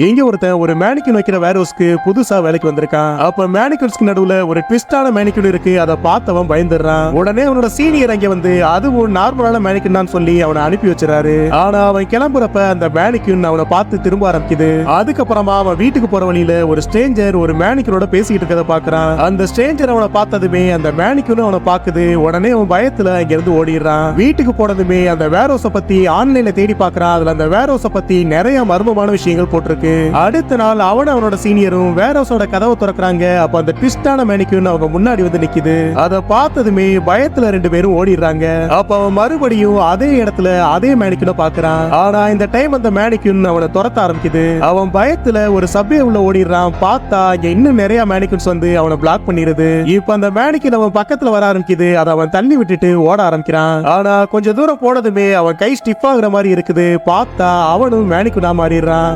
இங்க ஒருத்தன் ஒரு மேனிக்யூன் வைக்கிற வேர்ஹவுஸ்க்கு புதுசா வேலைக்கு வந்திருக்கான். அப்ப மேனிக்யூன்ஸ்க்கு நடுவுல ஒரு ட்விஸ்டான மேனிக்யூன் இருக்கு. அதை பார்த்தவன் பயந்துடுறான். உடனே அவனோட சீனியர் அங்க வந்து அதுவும் நார்மலான மேனிக்யூன் தான் சொல்லி அவனை அனுப்பி வச்சிருக்காரு. ஆனா அவன் கிளம்புறப்ப அந்த மேனிக்யூன் அவனை பார்த்து திரும்ப ஆரம்பிக்குது. அதுக்கப்புறமா அவன் வீட்டுக்கு போற வழியில ஒரு ஸ்ட்ரேஞ்சர் ஒரு மேனிக்யூனோட பேசிக்கிட்டு இருக்கதை பாக்குறான். அந்த ஸ்ட்ரேஞ்சர் அவனை பார்த்ததுமே அந்த மேனிக்யூன் அவனை பாக்குது. உடனே அவன் பயத்துல அங்க இருந்து ஓடிடுறான். வீட்டுக்கு போனதுமே அந்த வேர்ஹவுஸ பத்தி ஆன்லைன்ல தேடி பாக்குறான். அதுல அந்த வேர்ஹவுஸ பத்தி நிறைய மர்மமான விஷயங்கள் போட்டிருக்கு. அடுத்த நாள் அவனோட சீனியரும் வேர்ஹவுஸோட கதவை திறக்கறாங்க. அப்ப அந்த ட்விஸ்டான மேனிக்யூன் அவங்க முன்னாடி வந்து நிக்குது. அதை பார்த்ததுமே பயத்துல ரெண்டு பேரும் ஓடிடுறாங்க. அப்ப அவன் மறுபடியும் அதே இடத்துல அதே மேனிக்யூனை பாக்குறான். ஆனா இந்த டைம் அந்த மேனிக்யூன் அவனை துரத்த ஆரம்பிக்குது. அவன் பயத்துல ஒரு சப்வே உள்ள ஓடிடுறான். பார்த்தா இங்க இன்னும் நிறைய மேனிக்யூன்ஸ் வந்து அவனை பிளாக் பண்ணிடுது. இப்ப அந்த மேனிக்யூன் அவன் பக்கத்துல வர ஆரம்பிக்குது. அதை அவன் தள்ளி விட்டுட்டு ஓட ஆரம்பிக்கிறான். ஆனா கொஞ்ச தூரம் போனதுமே அவன் கை ஸ்டிஃப் ஆகுற மாதிரி இருக்குது. பார்த்தா அவனும் மேனிக்யூனா மாறிடுறான்.